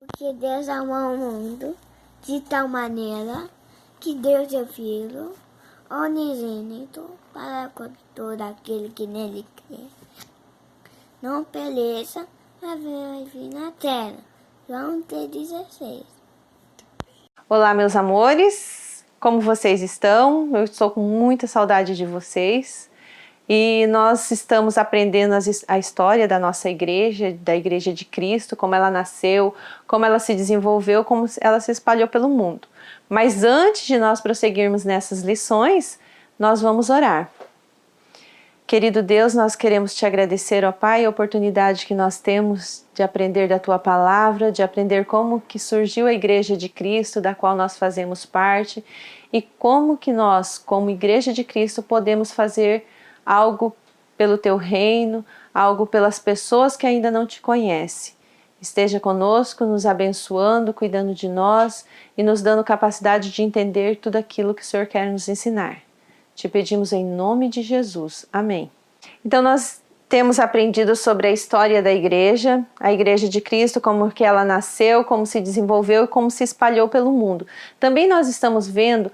Porque Deus amou o mundo de tal maneira que Deus deu Filho onigênito para que todo aquele que nele crê não pereça, mas venha viver na terra. João 3,16. Olá, meus amores, como vocês estão? Eu estou com muita saudade de vocês e nós estamos aprendendo a história da nossa igreja, da Igreja de Cristo, como ela nasceu, como ela se desenvolveu, como ela se espalhou pelo mundo. Mas antes de nós prosseguirmos nessas lições, nós vamos orar. Querido Deus, nós queremos te agradecer, ó Pai, a oportunidade que nós temos de aprender da Tua Palavra, de aprender como que surgiu a Igreja de Cristo, da qual nós fazemos parte, e como que nós, como Igreja de Cristo, podemos fazer algo pelo Teu reino, algo pelas pessoas que ainda não te conhecem. Esteja conosco, nos abençoando, cuidando de nós e nos dando capacidade de entender tudo aquilo que o Senhor quer nos ensinar. Te pedimos em nome de Jesus. Amém. Então nós temos aprendido sobre a história da igreja, a Igreja de Cristo, como que ela nasceu, como se desenvolveu e como se espalhou pelo mundo. Também nós estamos vendo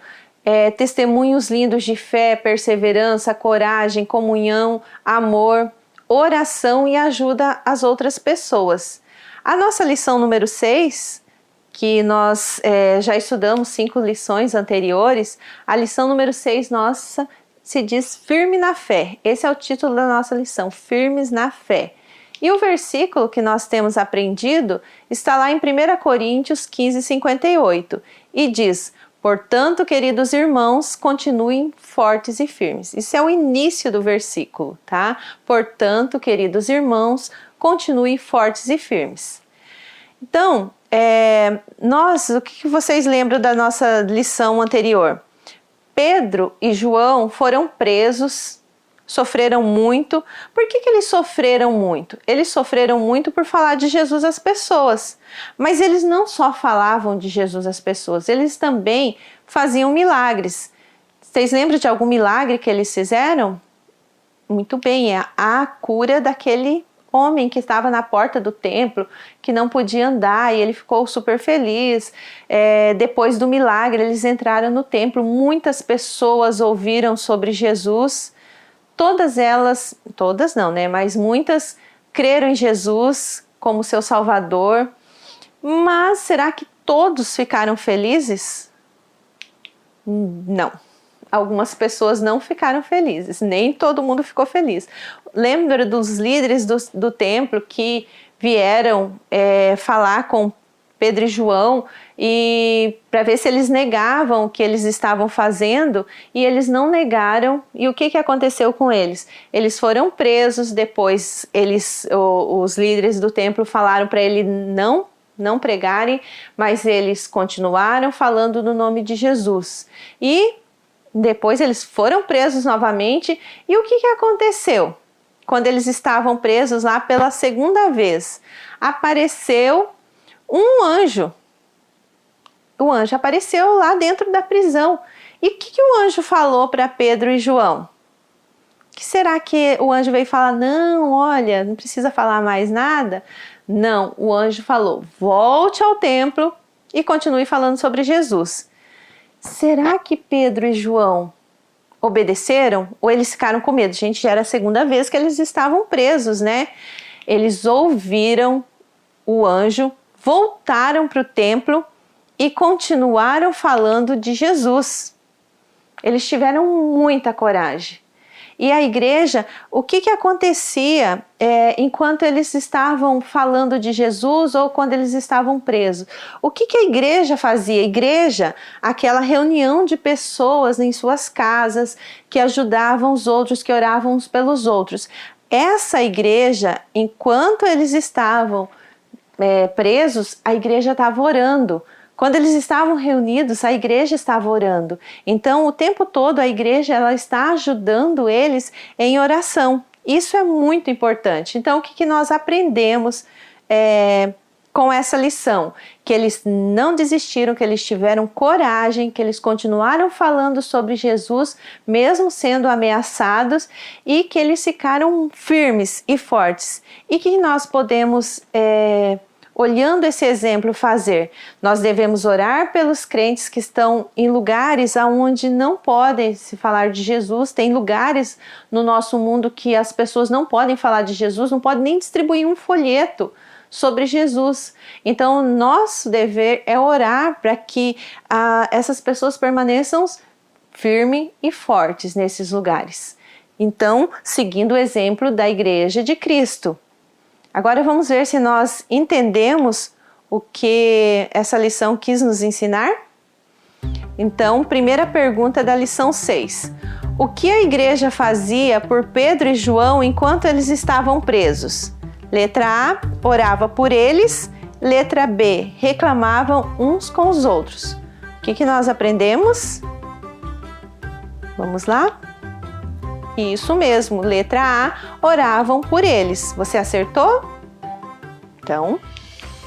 testemunhos lindos de fé, perseverança, coragem, comunhão, amor, oração e ajuda às outras pessoas. A nossa lição número 6, que nós já estudamos 5 lições anteriores, a lição número 6 nossa se diz firme na fé. Esse é o título da nossa lição, firmes na fé. E o versículo que nós temos aprendido está lá em 1 Coríntios 15:58 e diz: portanto, queridos irmãos, continuem fortes e firmes. Isso é o início do versículo, tá? Portanto, queridos irmãos, continuem fortes e firmes. Então, o que vocês lembram da nossa lição anterior? Pedro e João foram presos, sofreram muito. Por que eles sofreram muito? Eles sofreram muito por falar de Jesus às pessoas. Mas eles não só falavam de Jesus às pessoas, eles também faziam milagres. Vocês lembram de algum milagre que eles fizeram? Muito bem, é a cura daquele homem que estava na porta do templo, que não podia andar, e ele ficou super feliz. Depois do milagre, eles entraram no templo, muitas pessoas ouviram sobre Jesus, todas não, né? Mas muitas creram em Jesus como seu Salvador. Mas será que todos ficaram felizes? Não. Algumas pessoas não ficaram felizes, nem todo mundo ficou feliz. Lembra dos líderes do templo que vieram falar com Pedro e João e para ver se eles negavam o que eles estavam fazendo, e eles não negaram. E o que aconteceu com eles? Eles foram presos. Depois os líderes do templo falaram para ele não pregarem, mas eles continuaram falando no nome de Jesus. E depois eles foram presos novamente. E o que aconteceu? Quando eles estavam presos lá pela segunda vez, apareceu um anjo. O anjo apareceu lá dentro da prisão. E o que o anjo falou para Pedro e João? O que será que o anjo veio falar? Não, olha, não precisa falar mais nada. Não, o anjo falou: volte ao templo e continue falando sobre Jesus. Será que Pedro e João obedeceram ou eles ficaram com medo? Gente, já era a segunda vez que eles estavam presos, né? Eles ouviram o anjo, voltaram para o templo e continuaram falando de Jesus. Eles tiveram muita coragem. E a igreja, o que acontecia enquanto eles estavam falando de Jesus ou quando eles estavam presos? O que a igreja fazia? A igreja, aquela reunião de pessoas em suas casas que ajudavam os outros, que oravam uns pelos outros. Essa igreja, enquanto eles estavam presos, a igreja estava orando. Quando eles estavam reunidos, a igreja estava orando. Então, o tempo todo, a igreja ela está ajudando eles em oração. Isso é muito importante. Então, o que nós aprendemos com essa lição? Que eles não desistiram, que eles tiveram coragem, que eles continuaram falando sobre Jesus, mesmo sendo ameaçados, e que eles ficaram firmes e fortes. E que nós podemos olhando esse exemplo, fazer? Nós devemos orar pelos crentes que estão em lugares onde não podem se falar de Jesus. Tem lugares no nosso mundo que as pessoas não podem falar de Jesus, não podem nem distribuir um folheto sobre Jesus. Então, nosso dever é orar para que essas pessoas permaneçam firmes e fortes nesses lugares. Então, seguindo o exemplo da Igreja de Cristo. Agora vamos ver se nós entendemos o que essa lição quis nos ensinar. Então, primeira pergunta da lição 6. O que a igreja fazia por Pedro e João enquanto eles estavam presos? Letra A, orava por eles. Letra B, reclamavam uns com os outros. O que nós aprendemos? Vamos lá? Isso mesmo, letra A, oravam por eles. Você acertou? Então,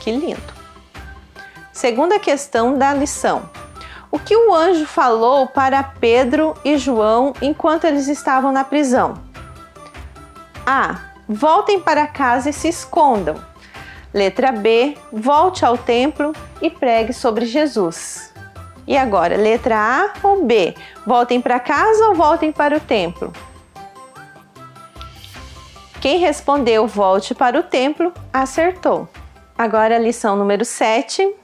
que lindo. Segunda questão da lição. O que o anjo falou para Pedro e João enquanto eles estavam na prisão? A. Voltem para casa e se escondam. Letra B. Volte ao templo e pregue sobre Jesus. E agora, letra A ou B? Voltem para casa ou voltem para o templo? Quem respondeu volte para o templo, acertou. Agora a lição número 7,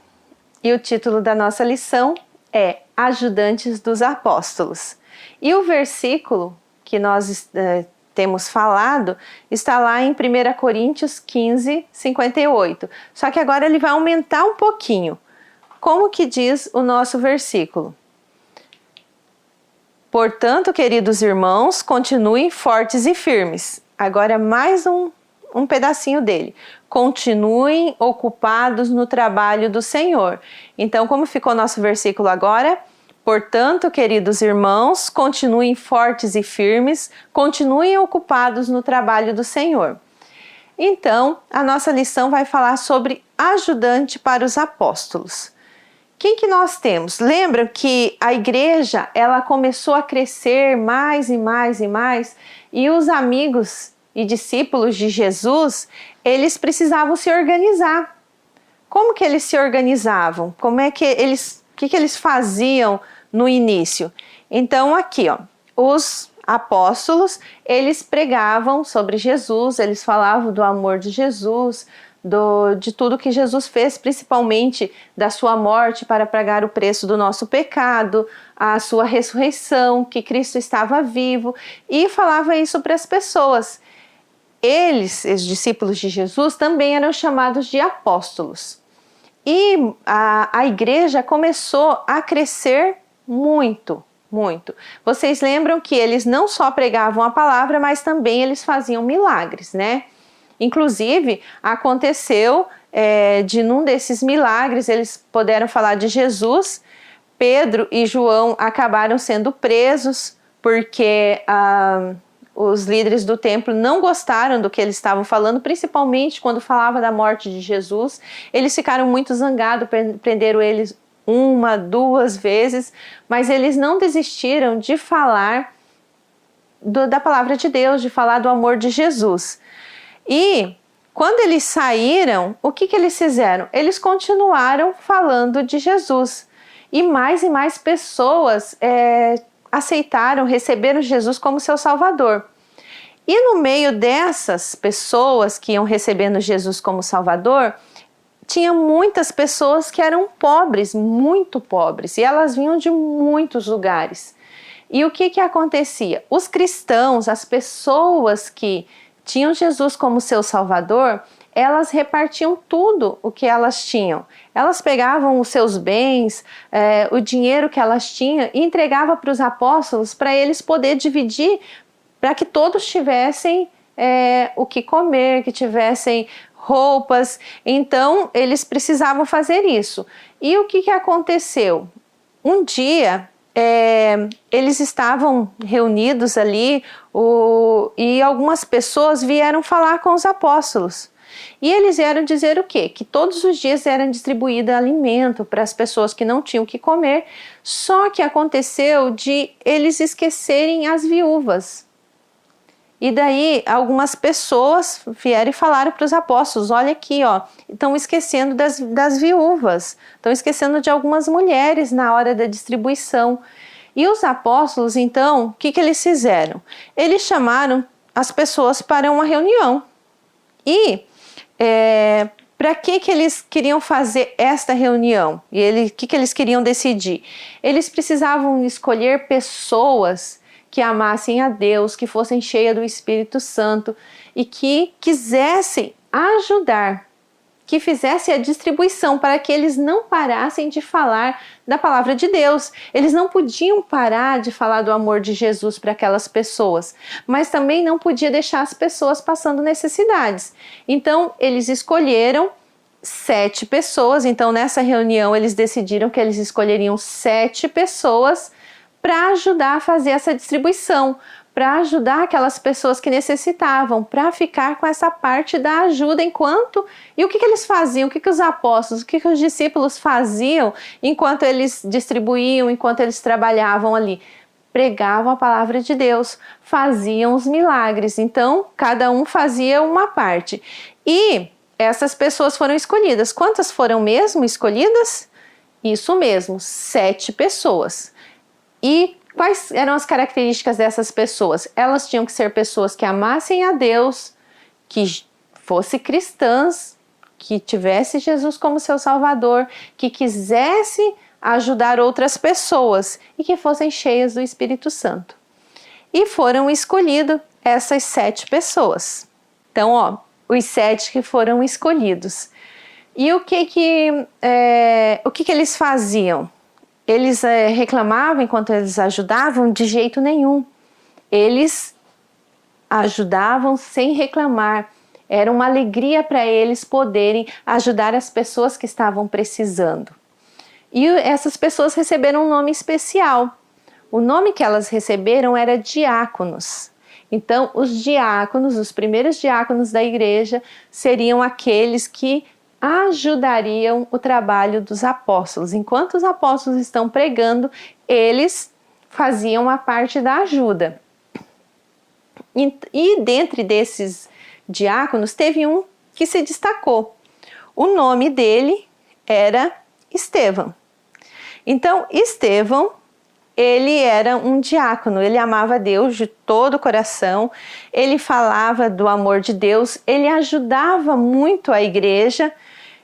e o título da nossa lição é Ajudantes dos Apóstolos. E o versículo que nós temos falado está lá em 1 Coríntios 15, 58. Só que agora ele vai aumentar um pouquinho. Como que diz o nosso versículo? Portanto, queridos irmãos, continuem fortes e firmes. Agora mais um pedacinho dele. Continuem ocupados no trabalho do Senhor. Então, como ficou nosso versículo agora? Portanto, queridos irmãos, continuem fortes e firmes, continuem ocupados no trabalho do Senhor. Então, a nossa lição vai falar sobre ajudante para os apóstolos. Quem que nós temos? Lembra que a igreja, ela começou a crescer mais e mais e mais, e os amigos e discípulos de Jesus, eles precisavam se organizar. Como que eles se organizavam? Como é que eles, o que eles faziam no início? Então aqui, ó, os apóstolos, eles pregavam sobre Jesus, eles falavam do amor de Jesus, de tudo que Jesus fez, principalmente da sua morte para pagar o preço do nosso pecado, a sua ressurreição, que Cristo estava vivo, e falava isso para as pessoas. Eles, os discípulos de Jesus, também eram chamados de apóstolos. E a igreja começou a crescer muito, muito. Vocês lembram que eles não só pregavam a palavra, mas também eles faziam milagres, né? Inclusive, aconteceu de num desses milagres, eles puderam falar de Jesus. Pedro e João acabaram sendo presos porque os líderes do templo não gostaram do que eles estavam falando, principalmente quando falava da morte de Jesus. Eles ficaram muito zangados, prenderam eles 1, 2 vezes, mas eles não desistiram de falar da palavra de Deus, de falar do amor de Jesus. E quando eles saíram, o que eles fizeram? Eles continuaram falando de Jesus. E mais pessoas aceitaram, receberam Jesus como seu Salvador. E no meio dessas pessoas que iam recebendo Jesus como Salvador, tinha muitas pessoas que eram pobres, muito pobres, e elas vinham de muitos lugares. E o que acontecia? Os cristãos, as pessoas que tinham Jesus como seu Salvador, elas repartiam tudo o que elas tinham. Elas pegavam os seus bens, o dinheiro que elas tinham e entregavam para os apóstolos para eles poderem dividir, para que todos tivessem o que comer, que tivessem roupas. Então, eles precisavam fazer isso. E o que aconteceu? Um dia, eles estavam reunidos ali e algumas pessoas vieram falar com os apóstolos. E eles vieram dizer o quê? Que todos os dias era distribuído alimento para as pessoas que não tinham o que comer, só que aconteceu de eles esquecerem as viúvas. E daí algumas pessoas vieram e falaram para os apóstolos, olha aqui, ó, estão esquecendo das viúvas, estão esquecendo de algumas mulheres na hora da distribuição. E os apóstolos, então, o que eles fizeram? Eles chamaram as pessoas para uma reunião. E para que eles queriam fazer esta reunião? E o que eles queriam decidir? Eles precisavam escolher pessoas que amassem a Deus, que fossem cheias do Espírito Santo e que quisessem ajudar, que fizessem a distribuição para que eles não parassem de falar da palavra de Deus. Eles não podiam parar de falar do amor de Jesus para aquelas pessoas, mas também não podia deixar as pessoas passando necessidades. Então, eles escolheram 7 pessoas. Então, nessa reunião, eles decidiram que eles escolheriam 7 pessoas para ajudar a fazer essa distribuição, para ajudar aquelas pessoas que necessitavam, para ficar com essa parte da ajuda enquanto... E o que eles faziam? O que os apóstolos, o que os discípulos faziam enquanto eles distribuíam, enquanto eles trabalhavam ali? Pregavam a palavra de Deus, faziam os milagres. Então, cada um fazia uma parte. E essas pessoas foram escolhidas. Quantas foram mesmo escolhidas? Isso mesmo, 7 pessoas. E quais eram as características dessas pessoas? Elas tinham que ser pessoas que amassem a Deus, que fossem cristãs, que tivesse Jesus como seu Salvador, que quisesse ajudar outras pessoas e que fossem cheias do Espírito Santo. E foram escolhidas essas 7 pessoas. Então, ó, os 7 que foram escolhidos. E o que eles faziam? Eles reclamavam enquanto eles ajudavam? De jeito nenhum. Eles ajudavam sem reclamar. Era uma alegria para eles poderem ajudar as pessoas que estavam precisando. E essas pessoas receberam um nome especial. O nome que elas receberam era diáconos. Então, os diáconos, os primeiros diáconos da igreja, seriam aqueles que ajudariam o trabalho dos apóstolos. Enquanto os apóstolos estão pregando, eles faziam a parte da ajuda. E dentre desses diáconos, teve um que se destacou. O nome dele era Estevão. Então, Estevão, ele era um diácono, ele amava Deus de todo o coração, ele falava do amor de Deus, ele ajudava muito a igreja,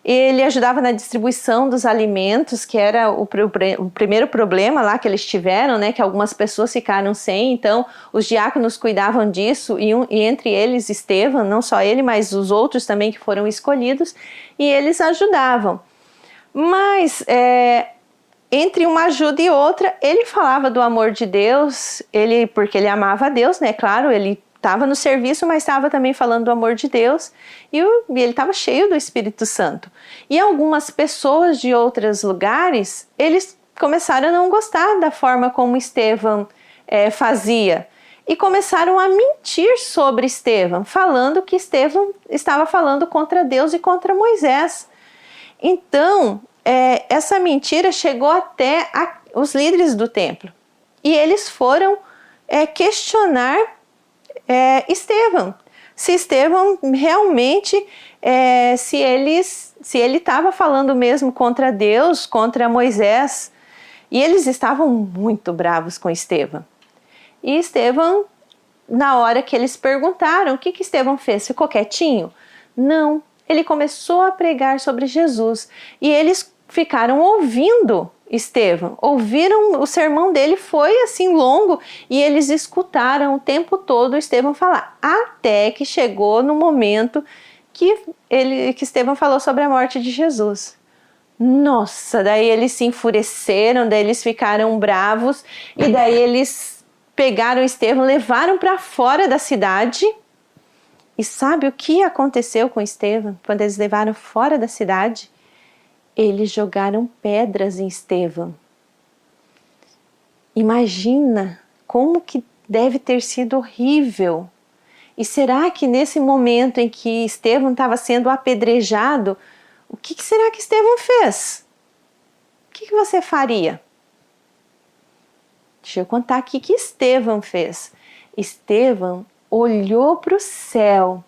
ele ajudava na distribuição dos alimentos, que era o primeiro problema lá que eles tiveram, né, que algumas pessoas ficaram sem. Então os diáconos cuidavam disso, e entre eles Estevão, não só ele, mas os outros também que foram escolhidos, e eles ajudavam. Mas entre uma ajuda e outra, ele falava do amor de Deus, porque ele amava a Deus, né, claro, ele estava no serviço, mas estava também falando do amor de Deus, e ele estava cheio do Espírito Santo. E algumas pessoas de outros lugares, eles começaram a não gostar da forma como Estevão fazia, e começaram a mentir sobre Estevão, falando que Estevão estava falando contra Deus e contra Moisés. Então, essa mentira chegou até os líderes do templo, e eles foram questionar Estevão, se Estevão realmente, se ele estava falando mesmo contra Deus, contra Moisés, e eles estavam muito bravos com Estevão. E Estevão, na hora que eles perguntaram, o que Estevão fez? Ficou quietinho? Não, ele começou a pregar sobre Jesus, e eles ficaram ouvindo Estevão, ouviram o sermão dele, foi assim longo, e eles escutaram o tempo todo Estevão falar, até que chegou no momento que Estevão falou sobre a morte de Jesus. Nossa, daí eles se enfureceram, daí eles ficaram bravos, e daí eles pegaram Estevão, levaram para fora da cidade. E sabe o que aconteceu com Estevão quando eles levaram fora da cidade? Eles jogaram pedras em Estevão. Imagina como que deve ter sido horrível. E será que nesse momento em que Estevão estava sendo apedrejado, o que será que Estevão fez? O que você faria? Deixa eu contar aqui o que Estevão fez. Estevão, olhou para o céu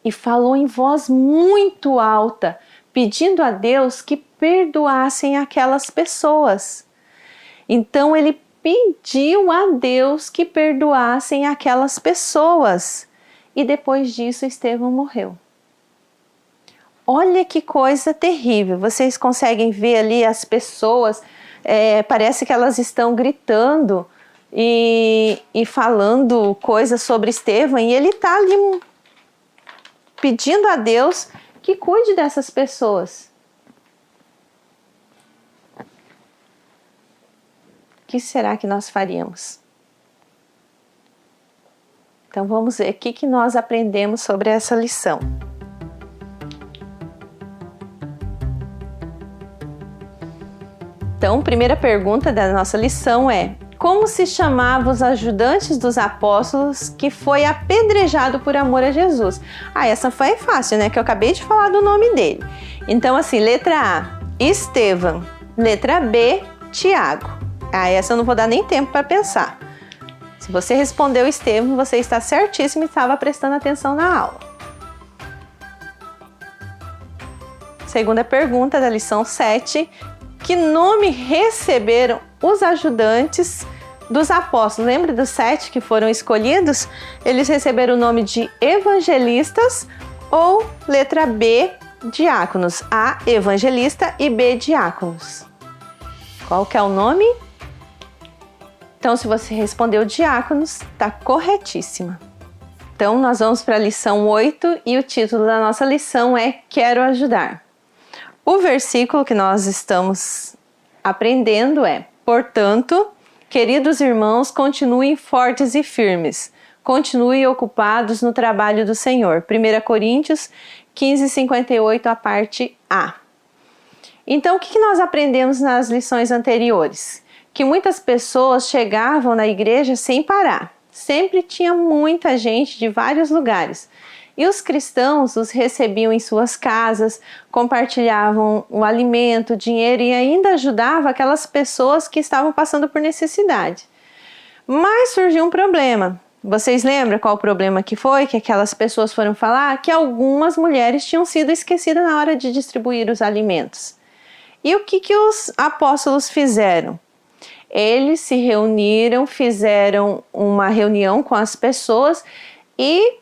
e falou em voz muito alta, pedindo a Deus que perdoassem aquelas pessoas. Então ele pediu a Deus que perdoassem aquelas pessoas. E depois disso Estevão morreu. Olha que coisa terrível. Vocês conseguem ver ali as pessoas, parece que elas estão gritando e falando coisas sobre Estevão, e ele está ali pedindo a Deus que cuide dessas pessoas. O que será que nós faríamos? Então vamos ver o que nós aprendemos sobre essa lição. Então, primeira pergunta da nossa lição é: como se chamavam os ajudantes dos apóstolos que foi apedrejado por amor a Jesus? Essa foi fácil, né? Que eu acabei de falar do nome dele. Então, assim, letra A, Estevão. Letra B, Tiago. Essa eu não vou dar nem tempo para pensar. Se você respondeu Estevão, você está certíssimo e estava prestando atenção na aula. Segunda pergunta da lição 7. Que nome receberam os ajudantes dos apóstolos? Lembra dos 7 que foram escolhidos? Eles receberam o nome de evangelistas ou letra B, diáconos? A, evangelista e B, diáconos. Qual que é o nome? Então, se você respondeu diáconos, está corretíssima. Então, nós vamos para a lição 8 e o título da nossa lição é Quero Ajudar. O versículo que nós estamos aprendendo é: portanto, queridos irmãos, continuem fortes e firmes, continuem ocupados no trabalho do Senhor. 1 Coríntios 15:58, a parte A. Então, o que nós aprendemos nas lições anteriores? Que muitas pessoas chegavam na igreja sem parar. Sempre tinha muita gente de vários lugares. E os cristãos os recebiam em suas casas, compartilhavam o alimento, o dinheiro e ainda ajudavam aquelas pessoas que estavam passando por necessidade. Mas surgiu um problema. Vocês lembram qual o problema que foi? Que aquelas pessoas foram falar que algumas mulheres tinham sido esquecidas na hora de distribuir os alimentos. E o que os apóstolos fizeram? Eles se reuniram, fizeram uma reunião com as pessoas e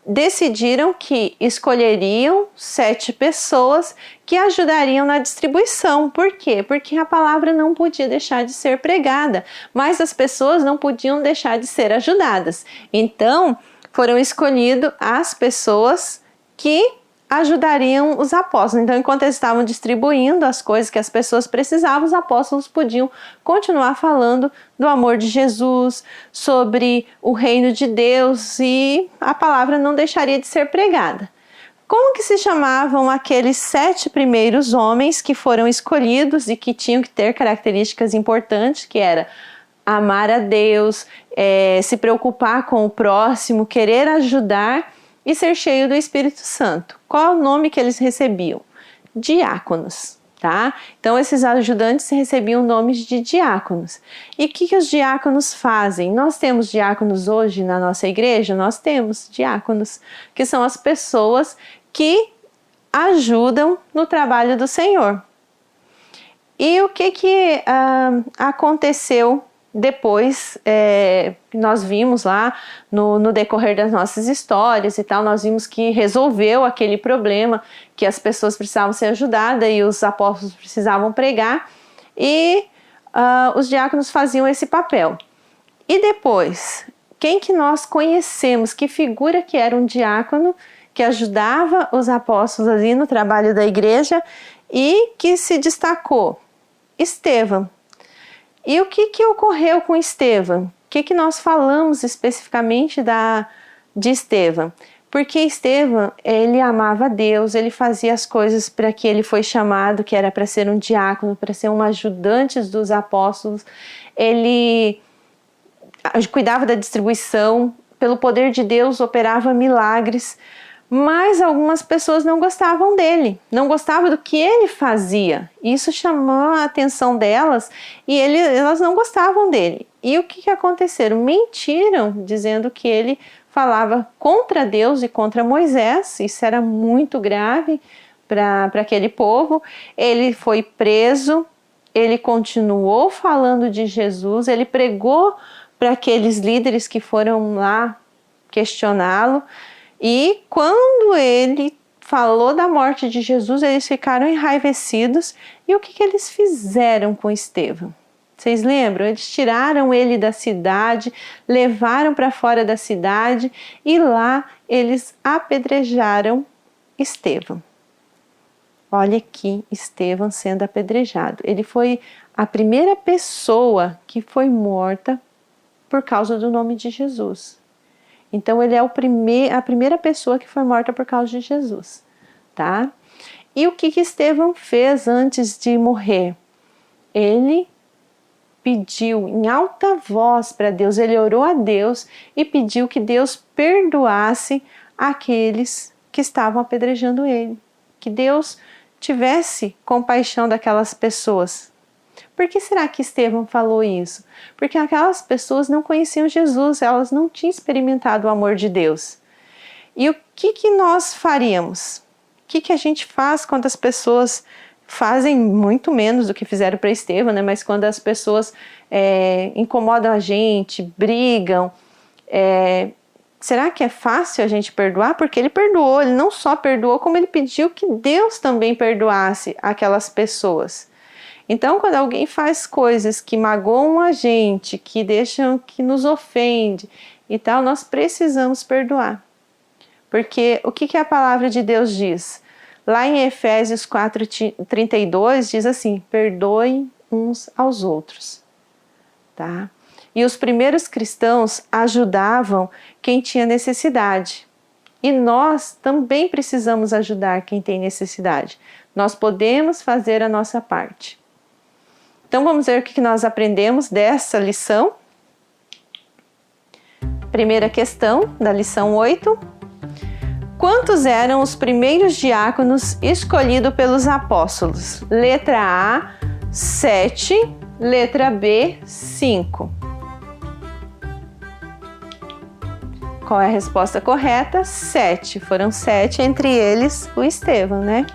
decidiram que escolheriam 7 pessoas que ajudariam na distribuição. Por quê? Porque a palavra não podia deixar de ser pregada, mas as pessoas não podiam deixar de ser ajudadas. Então, foram escolhidas as pessoas que ajudariam os apóstolos. Então, enquanto eles estavam distribuindo as coisas que as pessoas precisavam, os apóstolos podiam continuar falando do amor de Jesus, sobre o reino de Deus, e a palavra não deixaria de ser pregada. Como que se chamavam aqueles 7 primeiros homens que foram escolhidos e que tinham que ter características importantes, que era amar a Deus, se preocupar com o próximo, querer ajudar e ser cheio do Espírito Santo? Qual é o nome que eles recebiam? Diáconos, tá? Então, esses ajudantes recebiam nomes de diáconos. E o que os diáconos fazem? Nós temos diáconos hoje na nossa igreja? Nós temos diáconos, que são as pessoas que ajudam no trabalho do Senhor. E o que aconteceu depois? Nós vimos lá no decorrer das nossas histórias e tal, nós vimos que resolveu aquele problema, que as pessoas precisavam ser ajudadas e os apóstolos precisavam pregar, e os diáconos faziam esse papel. E depois, quem que nós conhecemos? Que figura que era um diácono que ajudava os apóstolos ali no trabalho da igreja e que se destacou? Estevão. E o que ocorreu com Estevão? O que nós falamos especificamente de Estevão? Porque Estevão, ele amava a Deus, ele fazia as coisas para que ele foi chamado, que era para ser um diácono, para ser um ajudante dos apóstolos. Ele cuidava da distribuição, pelo poder de Deus operava milagres. Mas algumas pessoas não gostavam dele, não gostavam do que ele fazia. Isso chamou a atenção delas e elas não gostavam dele. E o que aconteceram? Mentiram, dizendo que ele falava contra Deus e contra Moisés. Isso era muito grave para aquele povo. Ele foi preso, ele continuou falando de Jesus, ele pregou para aqueles líderes que foram lá questioná-lo, e quando ele falou da morte de Jesus, eles ficaram enraivecidos. E o que eles fizeram com Estevão? Vocês lembram? Eles tiraram ele da cidade, levaram para fora da cidade e lá eles apedrejaram Estevão. Olha aqui Estevão sendo apedrejado. Ele foi a primeira pessoa que foi morta por causa do nome de Jesus. Então ele é a primeira pessoa que foi morta por causa de Jesus, tá? E o que Estevão fez antes de morrer? Ele pediu em alta voz para Deus, ele orou a Deus e pediu que Deus perdoasse aqueles que estavam apedrejando ele. Que Deus tivesse compaixão daquelas pessoas. Por que será que Estevão falou isso? Porque aquelas pessoas não conheciam Jesus, elas não tinham experimentado o amor de Deus. E o que nós faríamos? O que a gente faz quando as pessoas fazem muito menos do que fizeram para Estevão, né? Mas quando as pessoas incomodam a gente, brigam, será que é fácil a gente perdoar? Porque ele perdoou, ele não só perdoou, como ele pediu que Deus também perdoasse aquelas pessoas. Então, quando alguém faz coisas que magoam a gente, que nos ofende e tal, nós precisamos perdoar. Porque o que a palavra de Deus diz? Lá em Efésios 4:32 diz assim: perdoem uns aos outros, tá? E os primeiros cristãos ajudavam quem tinha necessidade. E nós também precisamos ajudar quem tem necessidade. Nós podemos fazer a nossa parte. Então vamos ver o que nós aprendemos dessa lição. Primeira questão da lição 8. Quantos eram os primeiros diáconos escolhidos pelos apóstolos? Letra A, 7. Letra B, 5. Qual é a resposta correta? 7. Foram 7, entre eles o Estevão, né?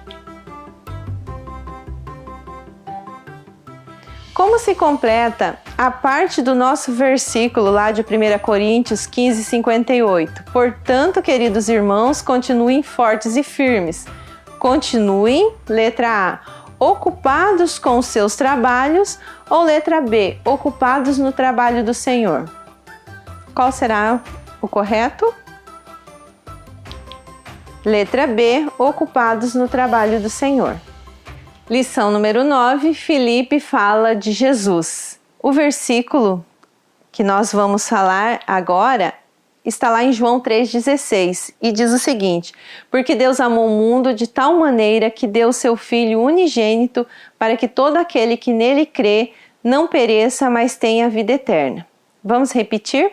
Como se completa a parte do nosso versículo lá de 1 Coríntios 15:58? Portanto, queridos irmãos, continuem fortes e firmes. Continuem, letra A, ocupados com os seus trabalhos, ou letra B, ocupados no trabalho do Senhor. Qual será o correto? Letra B, ocupados no trabalho do Senhor. Lição número 9, Filipe fala de Jesus. O versículo que nós vamos falar agora está lá em João 3,16 e diz o seguinte: porque Deus amou o mundo de tal maneira que deu seu Filho unigênito para que todo aquele que nele crê não pereça, mas tenha vida eterna. Vamos repetir?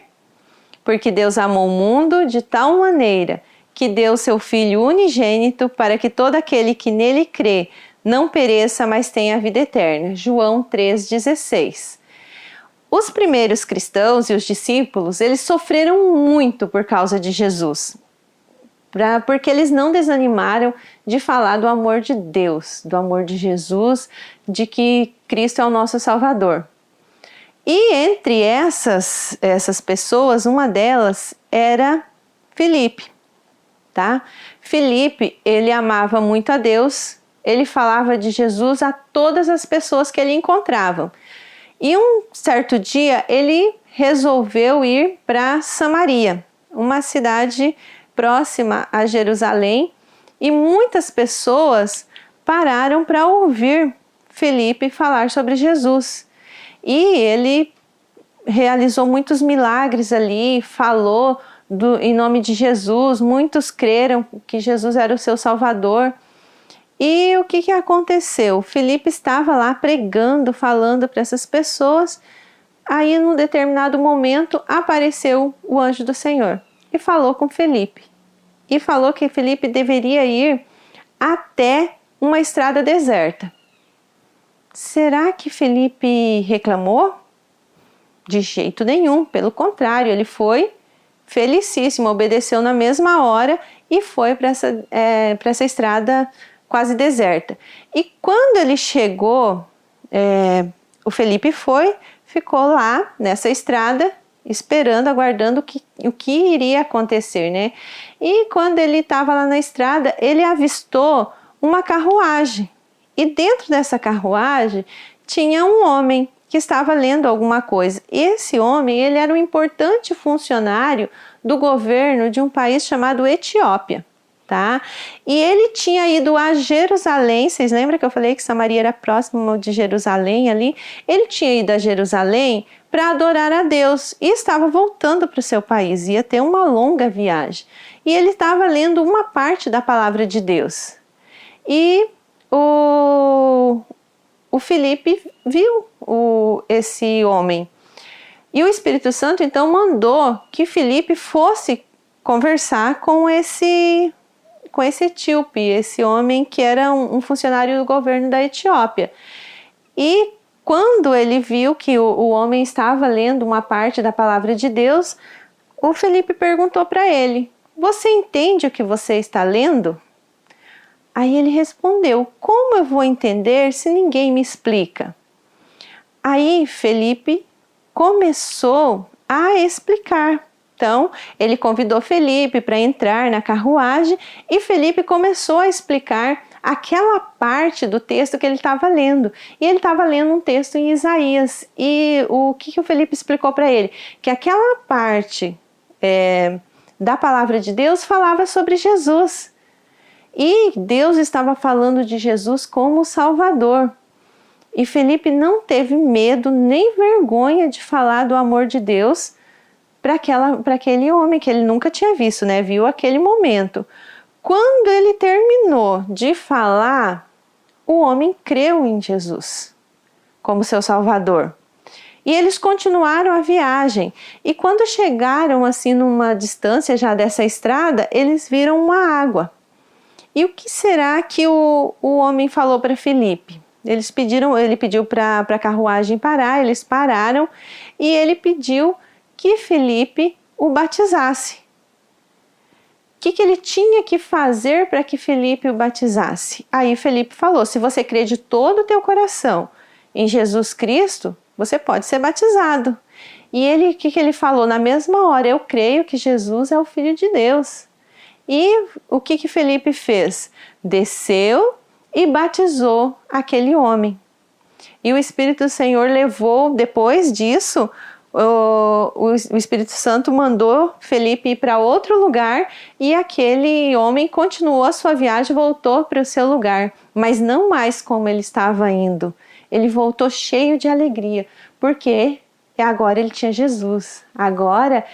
Porque Deus amou o mundo de tal maneira que deu seu Filho unigênito para que todo aquele que nele crê não pereça, mas tenha a vida eterna. João 3,16. Os primeiros cristãos e os discípulos, eles sofreram muito por causa de Jesus. Porque eles não desanimaram de falar do amor de Deus, do amor de Jesus, de que Cristo é o nosso Salvador. E entre essas pessoas, uma delas era Filipe, tá? Filipe, ele amava muito a Deus. Ele falava de Jesus a todas as pessoas que ele encontrava. E um certo dia ele resolveu ir para Samaria, uma cidade próxima a Jerusalém, e muitas pessoas pararam para ouvir Filipe falar sobre Jesus. E ele realizou muitos milagres ali, falou em nome de Jesus, muitos creram que Jesus era o seu Salvador. E o que aconteceu? Filipe estava lá pregando, falando para essas pessoas. Aí, num determinado momento, apareceu o anjo do Senhor e falou com Filipe. E falou que Filipe deveria ir até uma estrada deserta. Será que Filipe reclamou? De jeito nenhum, pelo contrário, ele foi felicíssimo, obedeceu na mesma hora e foi para essa estrada quase deserta. E quando ele chegou, o Felipe ficou lá nessa estrada, esperando, aguardando o que iria acontecer, né? E quando ele estava lá na estrada, ele avistou uma carruagem. E dentro dessa carruagem tinha um homem que estava lendo alguma coisa. E esse homem, ele era um importante funcionário do governo de um país chamado Etiópia, tá? E ele tinha ido a Jerusalém. Vocês lembram que eu falei que Samaria era próximo de Jerusalém ali? Ele tinha ido a Jerusalém para adorar a Deus e estava voltando para o seu país, ia ter uma longa viagem. E ele estava lendo uma parte da palavra de Deus. E o Felipe viu esse homem. E o Espírito Santo então mandou que Felipe fosse conversar com esse etíope, esse homem que era um funcionário do governo da Etiópia. E quando ele viu que o homem estava lendo uma parte da palavra de Deus, o Felipe perguntou para ele: "Você entende o que você está lendo?" Aí ele respondeu: "Como eu vou entender se ninguém me explica?" Aí Felipe começou a explicar. Então, ele convidou Felipe para entrar na carruagem e Felipe começou a explicar aquela parte do texto que ele estava lendo. E ele estava lendo um texto em Isaías. E o que o Felipe explicou para ele? Que aquela parte da palavra de Deus falava sobre Jesus. E Deus estava falando de Jesus como Salvador. E Felipe não teve medo nem vergonha de falar do amor de Deus para aquele homem que ele nunca tinha visto, né? Viu aquele momento. Quando ele terminou de falar, o homem creu em Jesus como seu Salvador. E eles continuaram a viagem. E quando chegaram assim numa distância já dessa estrada, eles viram uma água. E o que será que o homem falou para Felipe? Ele pediu para a carruagem parar, eles pararam e ele pediu que Felipe o batizasse. O que ele tinha que fazer para que Felipe o batizasse? Aí Felipe falou: se você crê de todo o teu coração em Jesus Cristo, você pode ser batizado. E o que ele falou na mesma hora? Eu creio que Jesus é o Filho de Deus. E o que Felipe fez? Desceu e batizou aquele homem. E o Espírito do Senhor levou, depois disso, o Espírito Santo mandou Felipe ir para outro lugar e aquele homem continuou a sua viagem e voltou para o seu lugar, mas não mais como ele estava indo. Ele voltou cheio de alegria, porque agora ele tinha Jesus. Agora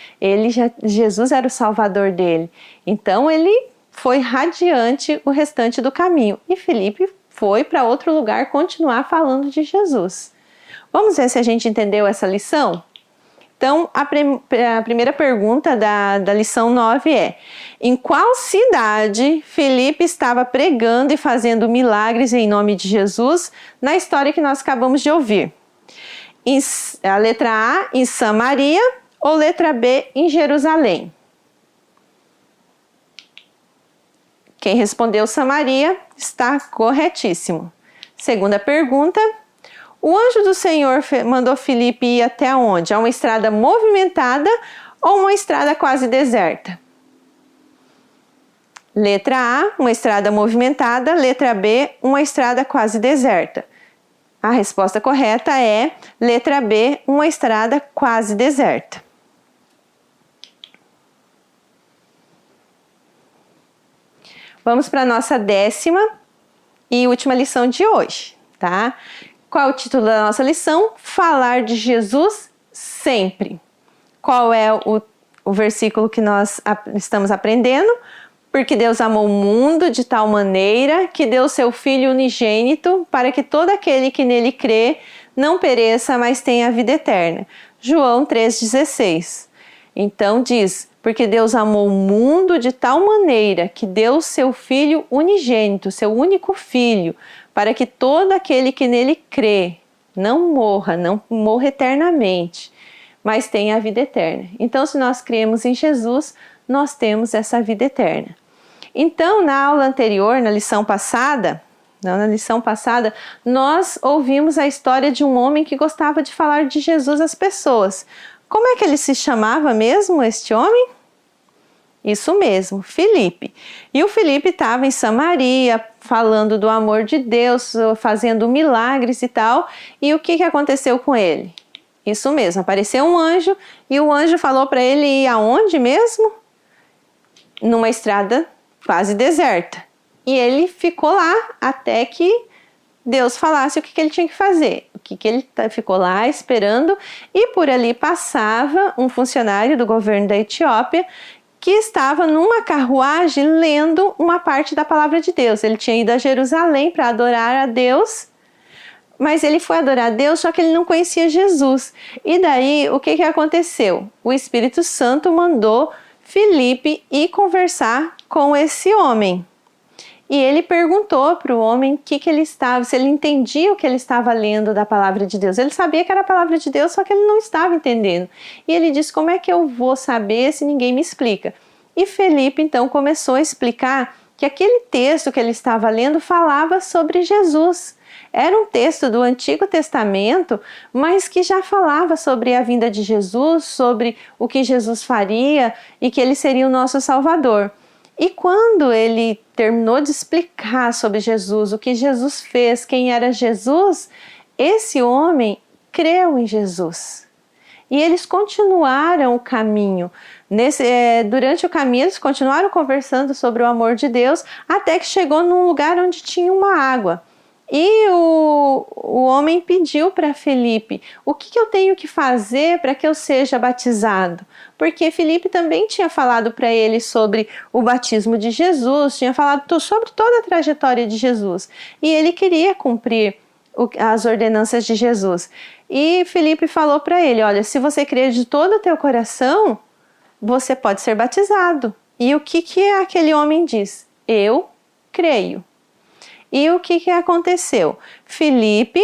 Jesus era o Salvador dele. Então ele foi radiante o restante do caminho. E Felipe foi para outro lugar continuar falando de Jesus. Vamos ver se a gente entendeu essa lição? Então, a primeira pergunta da lição 9 é: em qual cidade Felipe estava pregando e fazendo milagres em nome de Jesus na história que nós acabamos de ouvir? A letra A, em Samaria, ou letra B, em Jerusalém? Quem respondeu Samaria está corretíssimo. Segunda pergunta: o anjo do Senhor mandou Felipe ir até onde? A uma estrada movimentada ou uma estrada quase deserta? Letra A, uma estrada movimentada. Letra B, uma estrada quase deserta. A resposta correta é letra B, uma estrada quase deserta. Vamos para a nossa 10ª e última lição de hoje, tá? Qual é o título da nossa lição? Falar de Jesus sempre. Qual é o versículo que nós estamos aprendendo? Porque Deus amou o mundo de tal maneira que deu seu Filho unigênito para que todo aquele que nele crê não pereça, mas tenha a vida eterna. João 3,16. Então diz: porque Deus amou o mundo de tal maneira que deu seu Filho unigênito, seu único Filho, para que todo aquele que nele crê não morra eternamente, mas têm a vida eterna. Então, se nós cremos em Jesus, nós temos essa vida eterna. Então, na aula anterior, na lição passada, nós ouvimos a história de um homem que gostava de falar de Jesus às pessoas. Como é que ele se chamava mesmo, este homem? Isso mesmo, Filipe. E o Filipe estava em Samaria, falando do amor de Deus, fazendo milagres e tal. E o que aconteceu com ele? Isso mesmo, apareceu um anjo e o anjo falou para ele ir aonde mesmo? Numa estrada quase deserta. E ele ficou lá até que Deus falasse o que ele tinha que fazer. Ele ficou lá esperando, e por ali passava um funcionário do governo da Etiópia que estava numa carruagem lendo uma parte da palavra de Deus. Ele tinha ido a Jerusalém para adorar a Deus, mas ele foi adorar a Deus, só que ele não conhecia Jesus. E daí, o que aconteceu? O Espírito Santo mandou Filipe ir conversar com esse homem. E ele perguntou para o homem se ele entendia o que ele estava lendo da palavra de Deus. Ele sabia que era a palavra de Deus, só que ele não estava entendendo. E ele disse: como é que eu vou saber se ninguém me explica? E Filipe então começou a explicar que aquele texto que ele estava lendo falava sobre Jesus. Era um texto do Antigo Testamento, mas que já falava sobre a vinda de Jesus, sobre o que Jesus faria e que ele seria o nosso Salvador. E quando ele terminou de explicar sobre Jesus, o que Jesus fez, quem era Jesus, esse homem creu em Jesus. E eles continuaram o caminho. Durante o caminho, eles continuaram conversando sobre o amor de Deus, até que chegou num lugar onde tinha uma água. E o homem pediu para Filipe: o que eu tenho que fazer para que eu seja batizado? Porque Filipe também tinha falado para ele sobre o batismo de Jesus, tinha falado sobre toda a trajetória de Jesus. E ele queria cumprir as ordenanças de Jesus. E Filipe falou para ele: olha, se você crer de todo o teu coração, você pode ser batizado. E o que aquele homem diz? Eu creio. E o que aconteceu? Filipe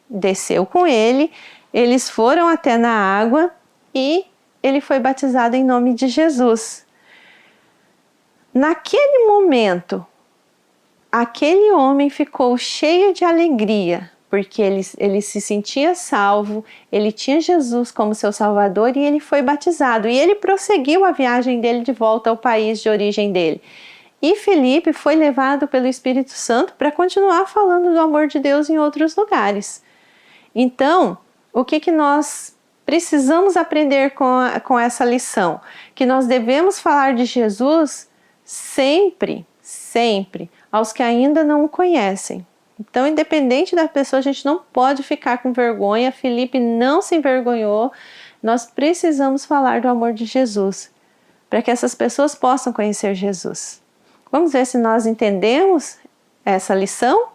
desceu com ele, eles foram até na água e ele foi batizado em nome de Jesus. Naquele momento, aquele homem ficou cheio de alegria, porque ele se sentia salvo, ele tinha Jesus como seu Salvador e ele foi batizado. E ele prosseguiu a viagem dele de volta ao país de origem dele. E Filipe foi levado pelo Espírito Santo para continuar falando do amor de Deus em outros lugares. Então, o que nós precisamos aprender com essa lição? Que nós devemos falar de Jesus sempre, sempre, aos que ainda não o conhecem. Então, independente da pessoa, a gente não pode ficar com vergonha. Filipe não se envergonhou. Nós precisamos falar do amor de Jesus, para que essas pessoas possam conhecer Jesus. Vamos ver se nós entendemos essa lição?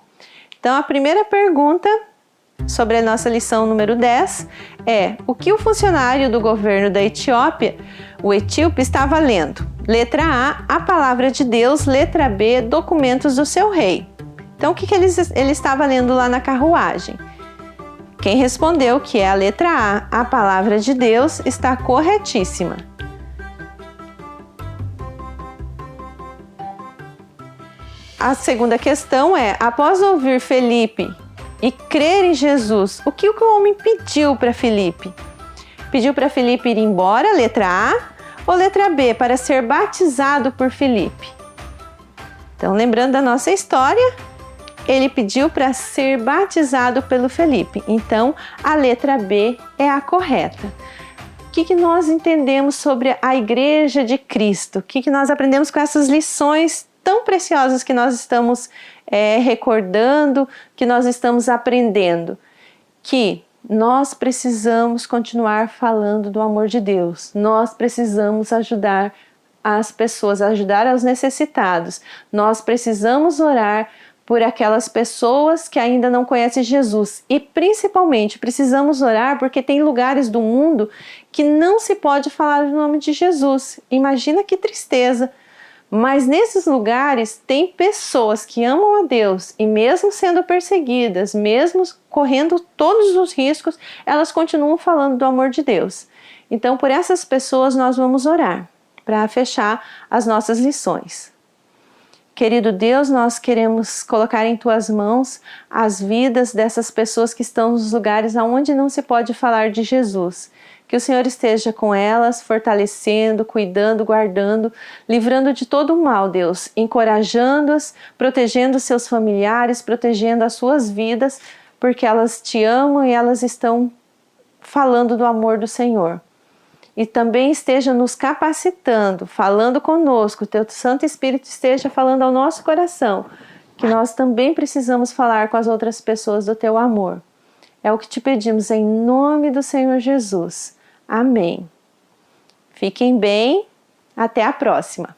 Então, a primeira pergunta sobre a nossa lição número 10 é: o que o funcionário do governo da Etiópia, o etíope, estava lendo? Letra A, a palavra de Deus. Letra B, documentos do seu rei. Então, o que ele estava lendo lá na carruagem? Quem respondeu que é a letra A, a palavra de Deus, está corretíssima. A segunda questão é: após ouvir Filipe e crer em Jesus, o que o homem pediu para Filipe? Pediu para Filipe ir embora, letra A, ou letra B, para ser batizado por Filipe? Então, lembrando da nossa história, ele pediu para ser batizado pelo Filipe. Então, a letra B é a correta. O que nós entendemos sobre a Igreja de Cristo? O que nós aprendemos com essas lições tão preciosas que nós estamos recordando, que nós estamos aprendendo? Que nós precisamos continuar falando do amor de Deus. Nós precisamos ajudar as pessoas, ajudar os necessitados. Nós precisamos orar por aquelas pessoas que ainda não conhecem Jesus. E principalmente precisamos orar porque tem lugares do mundo que não se pode falar o nome de Jesus. Imagina que tristeza Mas nesses lugares tem pessoas que amam a Deus e mesmo sendo perseguidas, mesmo correndo todos os riscos, elas continuam falando do amor de Deus. Então, por essas pessoas nós vamos orar para fechar as nossas lições. Querido Deus, nós queremos colocar em Tuas mãos as vidas dessas pessoas que estão nos lugares onde não se pode falar de Jesus. Que o Senhor esteja com elas, fortalecendo, cuidando, guardando, livrando de todo o mal, Deus, encorajando-as, protegendo seus familiares, protegendo as suas vidas, porque elas Te amam e elas estão falando do amor do Senhor. E também esteja nos capacitando, falando conosco, Teu Santo Espírito esteja falando ao nosso coração, que nós também precisamos falar com as outras pessoas do Teu amor. É o que Te pedimos em nome do Senhor Jesus. Amém. Fiquem bem, até a próxima.